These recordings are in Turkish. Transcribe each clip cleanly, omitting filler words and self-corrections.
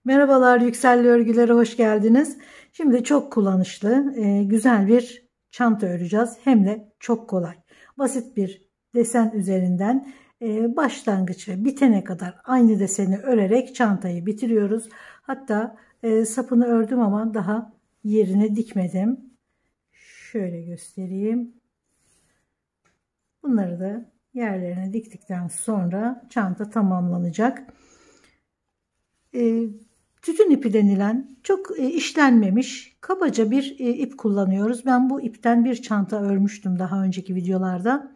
Merhabalar, Yükselli Örgülere hoş geldiniz. Şimdi çok kullanışlı, güzel bir çanta öreceğiz. Hem de çok kolay. Basit bir desen üzerinden başlangıç ve bitene kadar aynı deseni örerek çantayı bitiriyoruz. Hatta sapını ördüm ama daha yerine dikmedim. Şöyle göstereyim. Bunları da yerlerine diktikten sonra çanta tamamlanacak. Tütün ipi denilen çok işlenmemiş kabaca bir ip kullanıyoruz. Ben bu ipten bir çanta örmüştüm daha önceki videolarda.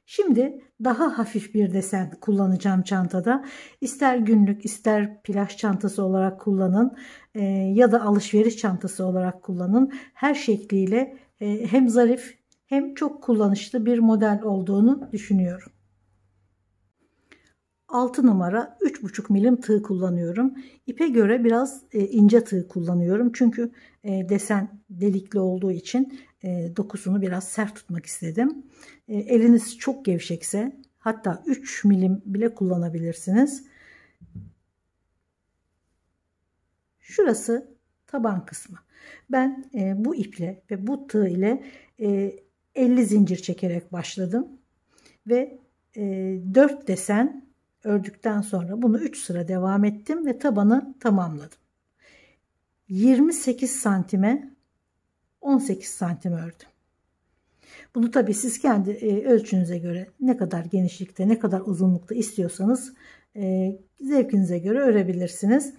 Şimdi daha hafif bir desen kullanacağım çantada. İster günlük ister plaj çantası olarak kullanın ya da alışveriş çantası olarak kullanın. Her şekliyle hem zarif hem çok kullanışlı bir model olduğunu düşünüyorum. 6 numara 3,5 milim tığ kullanıyorum. İpe göre biraz ince tığ kullanıyorum. Çünkü desen delikli olduğu için dokusunu biraz sert tutmak istedim. Eliniz çok gevşekse hatta 3 milim bile kullanabilirsiniz. Şurası taban kısmı. Ben bu iple ve bu tığ ile 50 zincir çekerek başladım. Ve 4 desen ördükten sonra bunu 3 sıra devam ettim ve tabanı tamamladım. 28 santime 18 santim ördüm. Bunu tabi siz kendi ölçünüze göre ne kadar genişlikte ne kadar uzunlukta istiyorsanız zevkinize göre örebilirsiniz.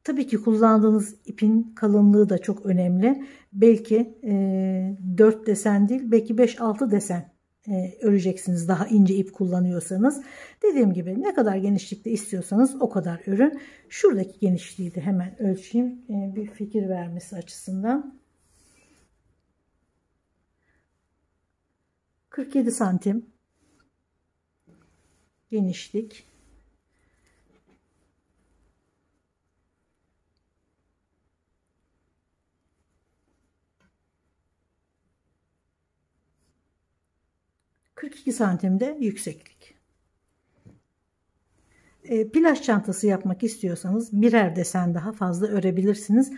Tabii ki kullandığınız ipin kalınlığı da çok önemli. Belki 4 desen değil belki 5-6 desen öreceksiniz daha ince ip kullanıyorsanız. Dediğim gibi ne kadar genişlikte istiyorsanız o kadar örün. Şuradaki genişliği de hemen ölçeyim bir fikir vermesi açısından. 47 santim genişlik. ...42 santimde yükseklik. Plaj çantası yapmak istiyorsanız birer desen daha fazla örebilirsiniz.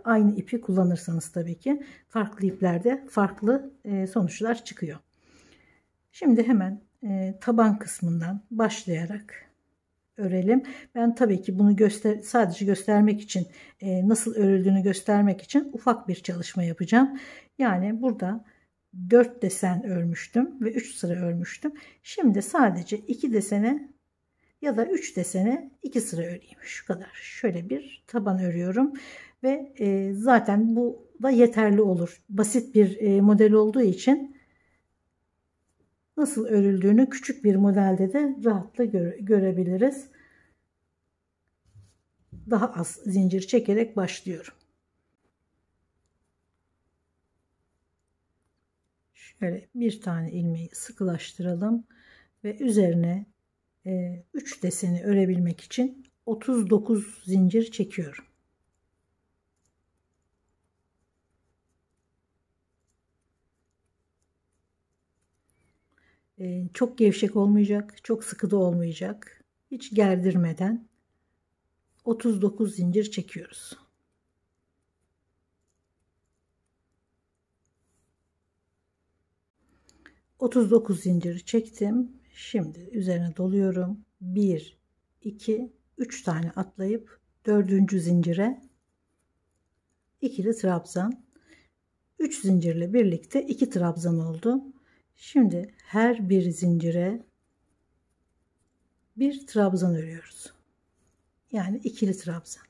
Aynı ipi kullanırsanız tabii ki farklı iplerde farklı sonuçlar çıkıyor. Şimdi hemen taban kısmından başlayarak örelim. Ben tabii ki bunu sadece göstermek için nasıl örüldüğünü göstermek için ufak bir çalışma yapacağım. Yani burada 4 desen örmüştüm ve 3 sıra örmüştüm. Şimdi sadece 2 desene ya da 3 desene 2 sıra öreyim. Şu kadar. Şöyle bir taban örüyorum ve zaten bu da yeterli olur. Basit bir model olduğu için nasıl örüldüğünü küçük bir modelde de rahatla görebiliriz. Daha az zincir çekerek başlıyorum. Şöyle bir tane ilmeği sıkılaştıralım ve üzerine 3 deseni örebilmek için 39 zincir çekiyorum. Çok gevşek olmayacak, çok sıkı da olmayacak. Hiç gerdirmeden 39 zincir çekiyoruz. ...39 zincir çektim. Şimdi üzerine doluyorum. 1, 2, 3 tane atlayıp 4. zincire ikili trabzan. 3 zincirle birlikte 2 trabzan oldu. Şimdi her bir zincire bir trabzan örüyoruz. Yani ikili trabzan.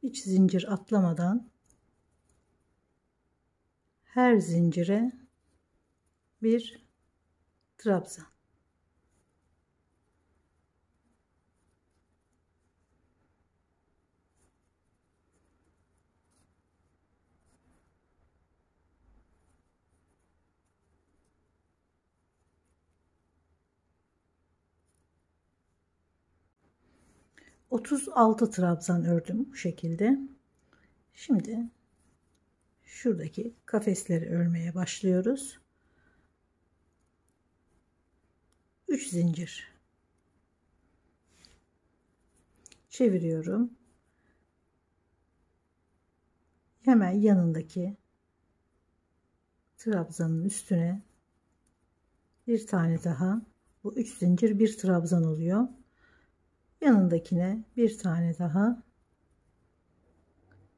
Hiç zincir atlamadan her zincire bir trabzan. ...36 trabzan ördüm bu şekilde. Şimdi şuradaki kafesleri örmeye başlıyoruz. 3 zincir çeviriyorum. Hemen yanındaki trabzanın üstüne bir tane daha, bu 3 zincir bir trabzan oluyor. Yanındakine bir tane daha.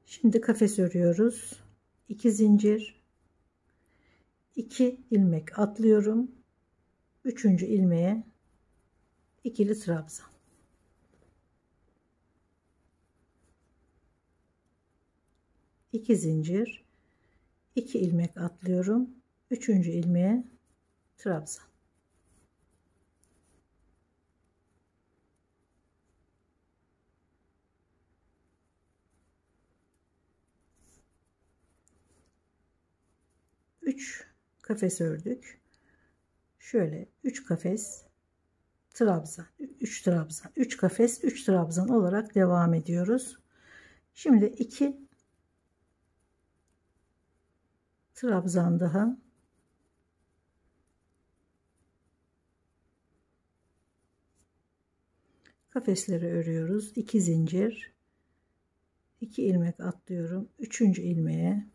Şimdi kafes örüyoruz. 2 zincir, 2 ilmek atlıyorum. 3. ilmeğe ikili trabzan. 2 zincir, 2 ilmek atlıyorum. 3. ilmeğe trabzan. Üç kafes ördük. Şöyle 3 kafes trabzan, 3 trabzan, 3 kafes, 3 trabzan olarak devam ediyoruz. Şimdi 2 trabzan daha, kafesleri örüyoruz. 2 zincir, 2 ilmek atlıyorum. 3. ilmeğe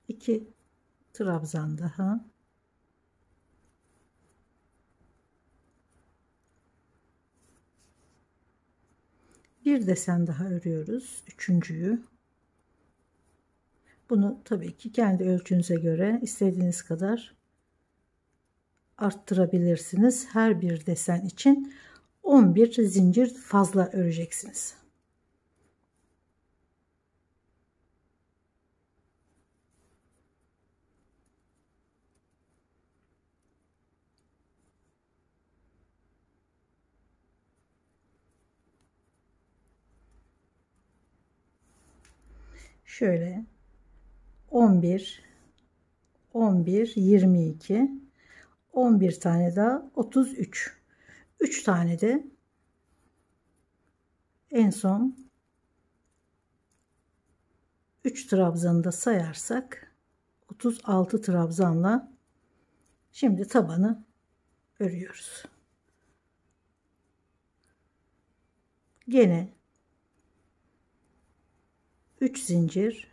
iki trabzan daha, bir desen daha örüyoruz. Üçüncüyü. Bunu tabii ki kendi ölçünüze göre istediğiniz kadar arttırabilirsiniz. Her bir desen için 11 zincir fazla öreceksiniz. Şöyle 11, 11, 22, 11 tane daha 33. 3 tane de en son 3 trabzanı da sayarsak 36 trabzanla şimdi tabanı örüyoruz. Gene 3 zincir,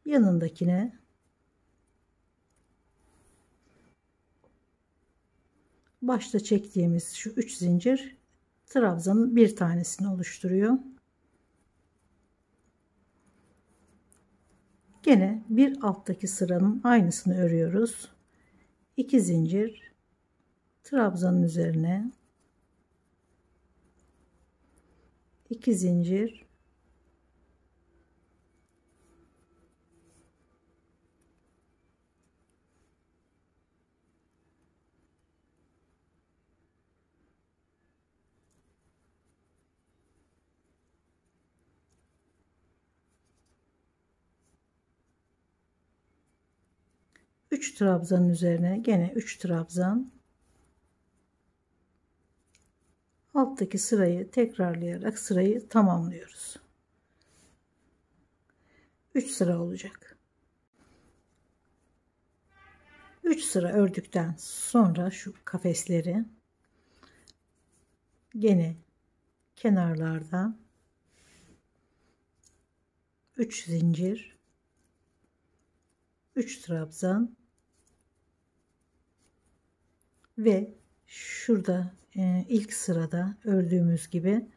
yanındakine başta çektiğimiz şu 3 zincir trabzanın bir tanesini oluşturuyor. Gene bir alttaki sıranın aynısını örüyoruz. 2 zincir trabzanın üzerine 2 zincir, üç trabzanın üzerine gene 3 trabzan, alttaki sırayı tekrarlayarak sırayı tamamlıyoruz. 3 sıra olacak. 3 sıra ördükten sonra şu kafesleri gene kenarlarda 3 zincir, 3 trabzan ve şurada ilk sırada ördüğümüz gibi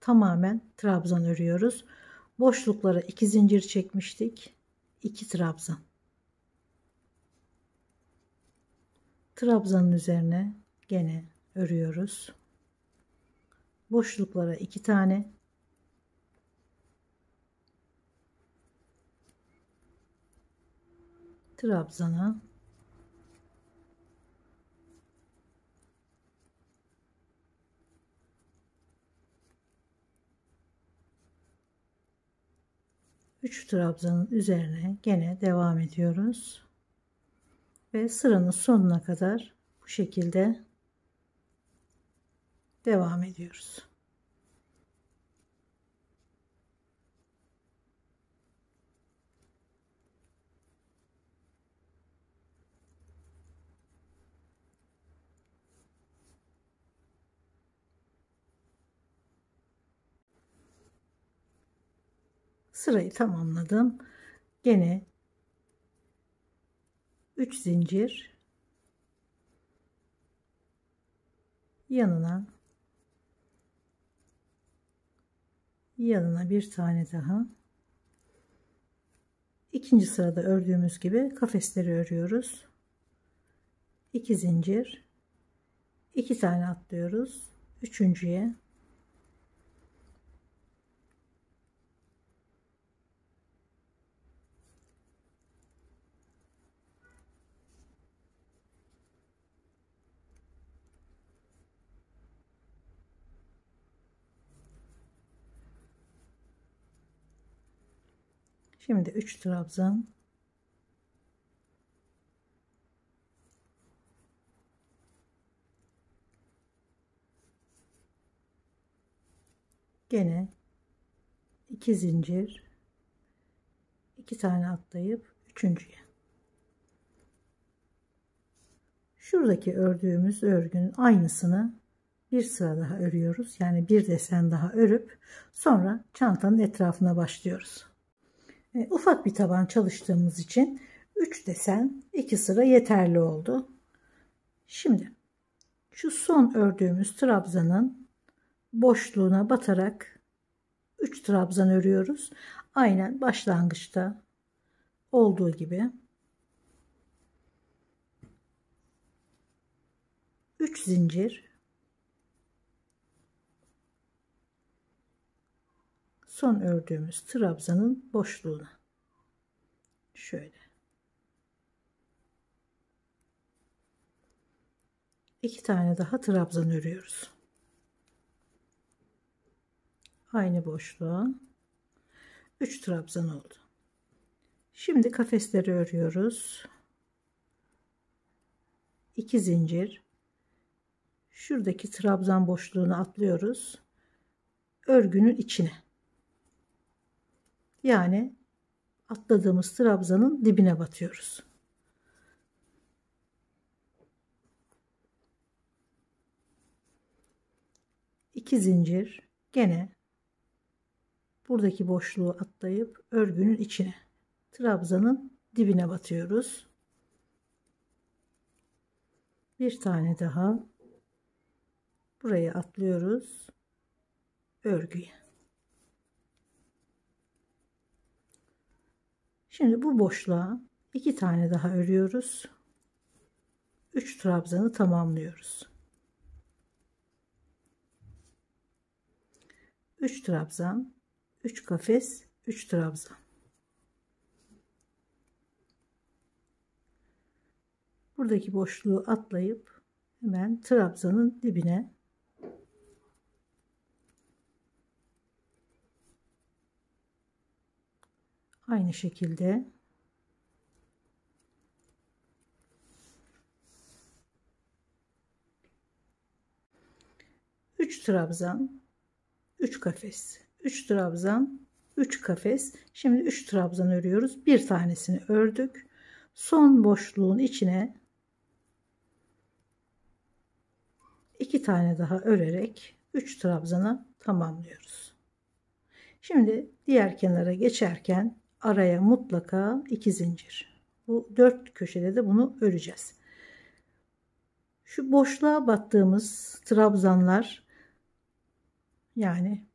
tamamen trabzan örüyoruz. Boşluklara 2 zincir çekmiştik. 2 trabzan. Trabzanın üzerine gene örüyoruz. Boşluklara 2 tane, trabzana 3 trabzanın üzerine gene devam ediyoruz ve sıranın sonuna kadar bu şekilde devam ediyoruz. Sırayı tamamladım. Gene 3 zincir, yanına bir tane daha. İkinci sırada ördüğümüz gibi kafesleri örüyoruz. 2 zincir, 2 tane atlıyoruz. Üçüncüye şimdi 3 trabzan, gene 2 zincir, 2 tane atlayıp üçüncüye. Şuradaki ördüğümüz örgünün aynısını bir sıra daha örüyoruz. Yani bir desen daha örüp sonra çantanın etrafına başlıyoruz. Ufak bir taban çalıştığımız için 3 desen 2 sıra yeterli oldu. Şimdi şu son ördüğümüz trabzanın boşluğuna batarak 3 trabzan örüyoruz. Aynen başlangıçta olduğu gibi. 3 zincir, son ördüğümüz trabzanın boşluğuna şöyle 2 tane daha trabzan örüyoruz. Aynı boşluğa 3 trabzan oldu. Şimdi kafesleri örüyoruz. 2 zincir, şuradaki trabzan boşluğunu atlıyoruz. Örgünün içine. Yani atladığımız trabzanın dibine batıyoruz. İki zincir, gene buradaki boşluğu atlayıp örgünün içine, trabzanın dibine batıyoruz. Bir tane daha buraya atlıyoruz örgüye. Şimdi bu boşluğa 2 tane daha örüyoruz. 3 trabzanı tamamlıyoruz. 3 trabzan, 3 kafes, 3 trabzan. Buradaki boşluğu atlayıp hemen trabzanın dibine aynı şekilde üç trabzan, 3 kafes, 3 trabzan, 3 kafes. Şimdi 3 trabzan örüyoruz. Bir tanesini ördük. Son boşluğun içine 2 tane daha örerek 3 trabzana tamamlıyoruz. Şimdi diğer kenara geçerken araya mutlaka 2 zincir. Bu 4 köşede de bunu öreceğiz. Şu boşluğa battığımız trabzanlar, yani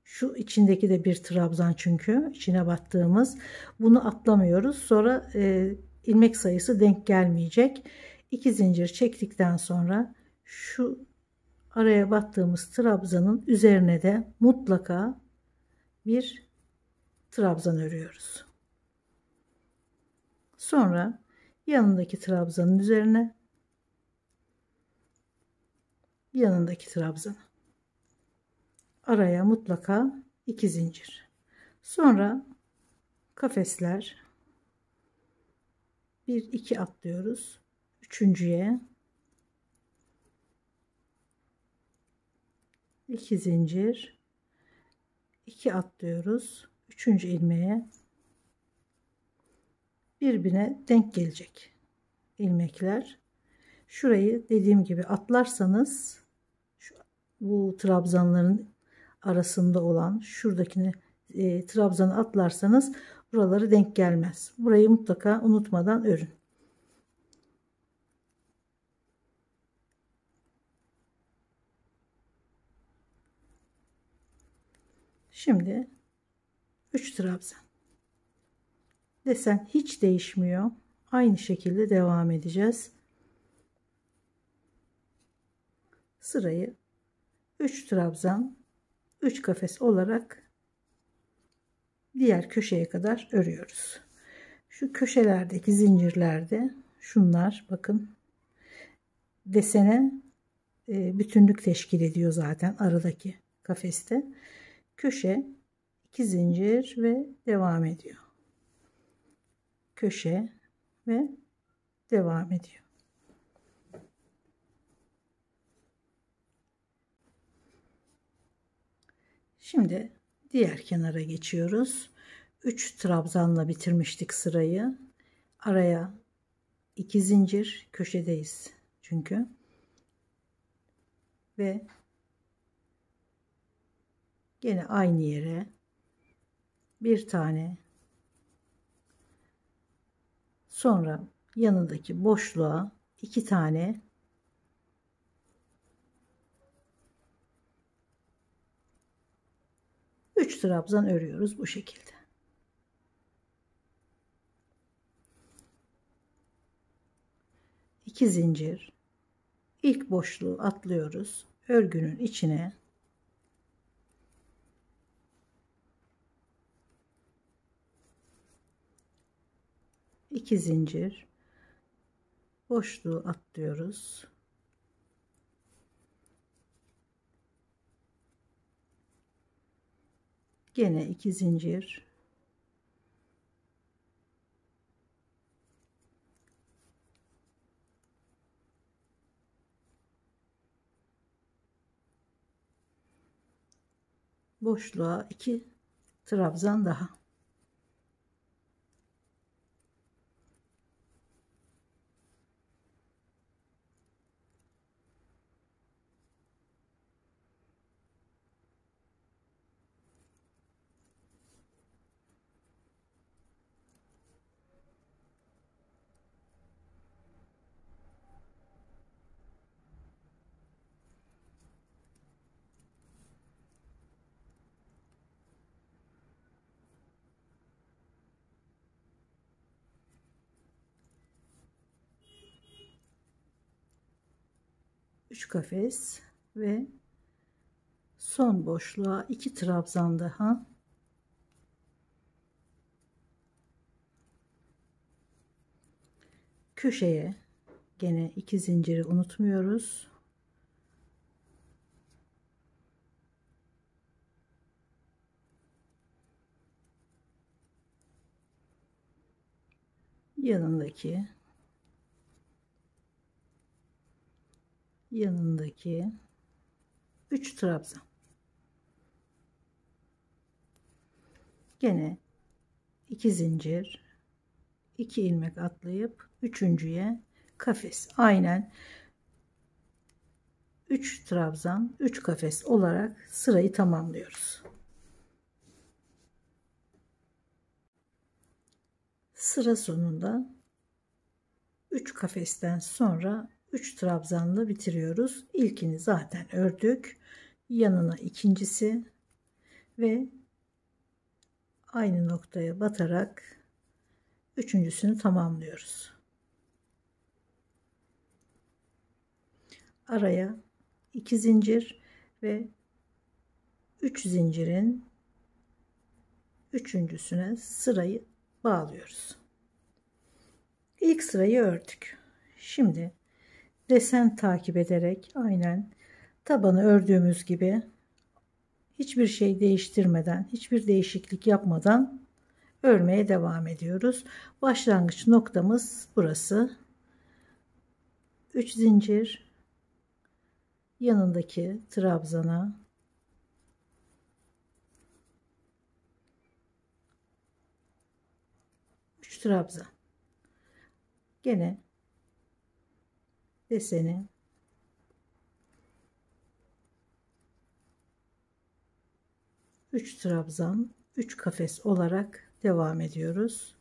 şu içindeki de bir trabzan, çünkü içine battığımız, bunu atlamıyoruz. Sonra ilmek sayısı denk gelmeyecek. 2 zincir çektikten sonra şu araya battığımız trabzanın üzerine de mutlaka bir trabzan örüyoruz. Sonra yanındaki trabzanın üzerine yanındaki trabzan, araya mutlaka 2 zincir. Sonra kafesler. 1 2 atlıyoruz. Üçüncüye 2 zincir, 2 atlıyoruz. Üçüncü ilmeğe birbirine denk gelecek ilmekler. Şurayı dediğim gibi atlarsanız bu trabzanların arasında olan şuradakini trabzanı atlarsanız buraları denk gelmez. Burayı mutlaka unutmadan örün. Şimdi 3 trabzan. Desen hiç değişmiyor. Aynı şekilde devam edeceğiz. Sırayı 3 trabzan, 3 kafes olarak diğer köşeye kadar örüyoruz. Şu köşelerdeki zincirlerde şunlar bakın desene bütünlük teşkil ediyor zaten aradaki kafeste. Köşe 2 zincir ve devam ediyor. Köşe ve devam ediyor. Şimdi diğer kenara geçiyoruz. 3 trabzanla bitirmiştik sırayı. Araya 2 zincir, köşedeyiz çünkü. Ve gene aynı yere bir tane, sonra yanındaki boşluğa 2 tane, üç trabzan örüyoruz bu şekilde. İki zincir, ilk boşluğu atlıyoruz, örgünün içine iki zincir, boşluğu atlıyoruz. Gene 2 zincir, boşluğa 2 trabzan daha. Üç kafes ve son boşluğa 2 trabzan daha. Köşeye gene 2 zinciri unutmuyoruz. Yanındaki 3 trabzan. Gene 2 zincir, 2 ilmek atlayıp üçüncüye kafes. Aynen 3 trabzan, 3 kafes olarak sırayı tamamlıyoruz. Sıra sonunda 3 kafesten sonra 3 trabzanla bitiriyoruz. İlkini zaten ördük. Yanına ikincisi ve aynı noktaya batarak üçüncüsünü tamamlıyoruz. Araya 2 zincir ve 3 zincirin üçüncüsüne sırayı bağlıyoruz. İlk sırayı ördük. Şimdi desen takip ederek aynen tabanı ördüğümüz gibi hiçbir şey değiştirmeden, hiçbir değişiklik yapmadan örmeye devam ediyoruz. Başlangıç noktamız burası. 3 zincir, yanındaki trabzana 3 trabzan, gene deseni 3 trabzan, 3 kafes olarak devam ediyoruz.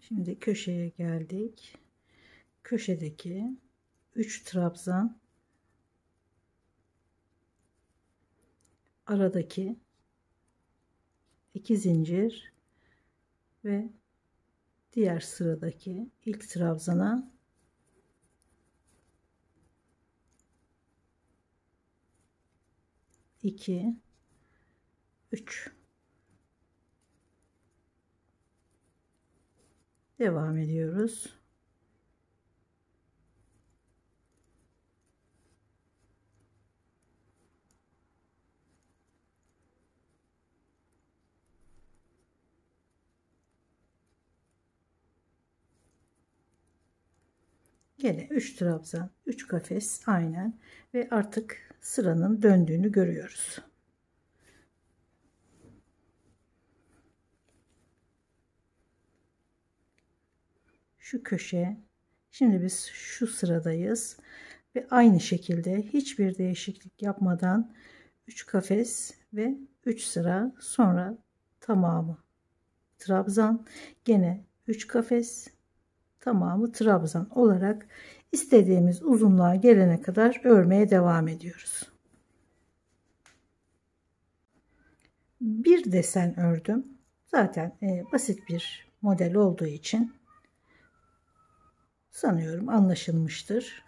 Şimdi köşeye geldik. Köşedeki 3 trabzan, aradaki 2 zincir ve diğer sıradaki ilk trabzana 2, 3 devam ediyoruz. Gene 3 trabzan, 3 kafes aynen ve artık sıranın döndüğünü görüyoruz. Şu köşe, şimdi biz şu sıradayız ve aynı şekilde hiçbir değişiklik yapmadan 3 kafes ve 3 sıra, sonra tamamı trabzan, gene 3 kafes, tamamı trabzan olarak istediğimiz uzunluğa gelene kadar örmeye devam ediyoruz. Bir desen ördüm. Zaten basit bir model olduğu için sanıyorum anlaşılmıştır.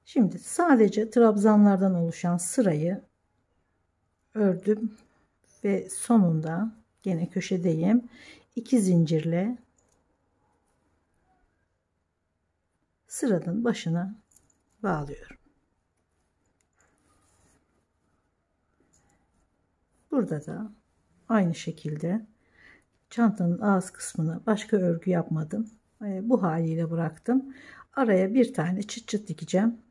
Şimdi sadece trabzanlardan oluşan sırayı ördüm ve sonunda gene köşedeyim. 2 zincirle sıranın başına bağlıyorum. Burada da aynı şekilde çantanın ağız kısmına başka örgü yapmadım. Bu haliyle bıraktım. Araya bir tane çıt çıt dikeceğim.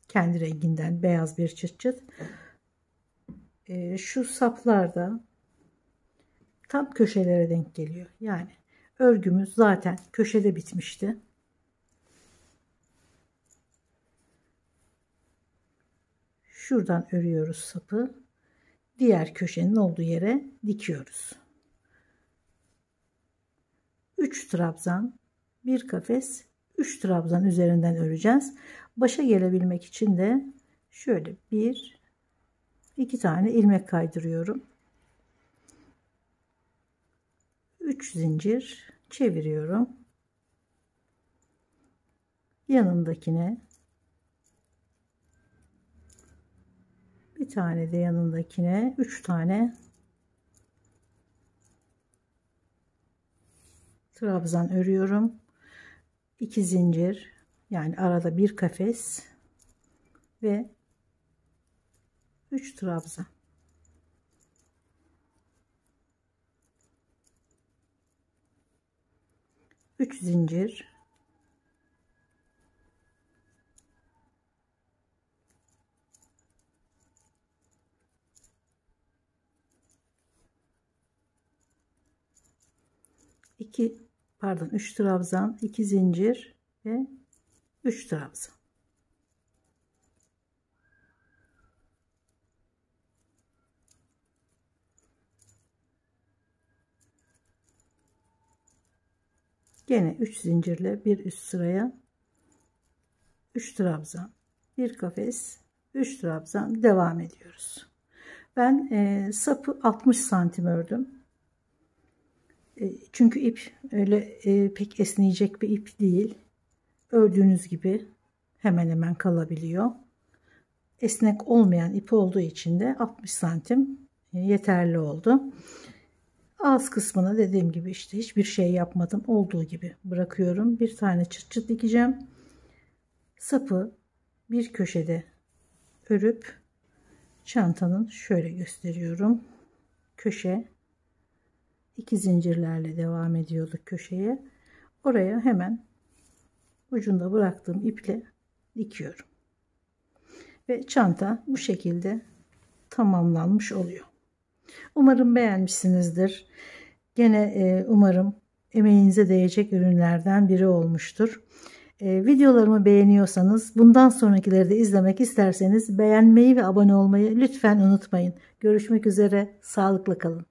Kendi renginden beyaz bir çıt çıt. Şu saplar da tam köşelere denk geliyor. Yani örgümüz zaten köşede bitmişti. Şuradan örüyoruz sapı. Diğer köşenin olduğu yere dikiyoruz. 3 trabzan, 1 kafes, 3 trabzan üzerinden öreceğiz. Başa gelebilmek için de şöyle 1 2 tane ilmek kaydırıyorum. 3 zincir çeviriyorum. Yanındakine bir tane de yanındakine 3 tane trabzan örüyorum. 2 zincir, yani arada bir kafes ve 3 trabzan. Üç zincir, üç trabzan, 2 zincir ve 3 trabzan. Gene 3 zincirle bir üst sıraya 3 trabzan, bir kafes, 3 trabzan devam ediyoruz. Ben sapı 60 santim ördüm. Çünkü ip öyle pek esneyecek bir ip değil. Ördüğünüz gibi hemen hemen kalabiliyor. Esnek olmayan ip olduğu için de 60 santim yeterli oldu. Ağız kısmına dediğim gibi işte hiçbir şey yapmadım. Olduğu gibi bırakıyorum. Bir tane çıt çıt dikeceğim. Sapı bir köşede örüp çantanın şöyle gösteriyorum. Köşe 2 zincirlerle devam ediyorduk köşeye. Oraya hemen ucunda bıraktığım iple dikiyorum. Ve çanta bu şekilde tamamlanmış oluyor. Umarım beğenmişsinizdir. Gene umarım emeğinize değecek ürünlerden biri olmuştur. Videolarımı beğeniyorsanız, bundan sonrakileri de izlemek isterseniz beğenmeyi ve abone olmayı lütfen unutmayın. Görüşmek üzere, sağlıklı kalın.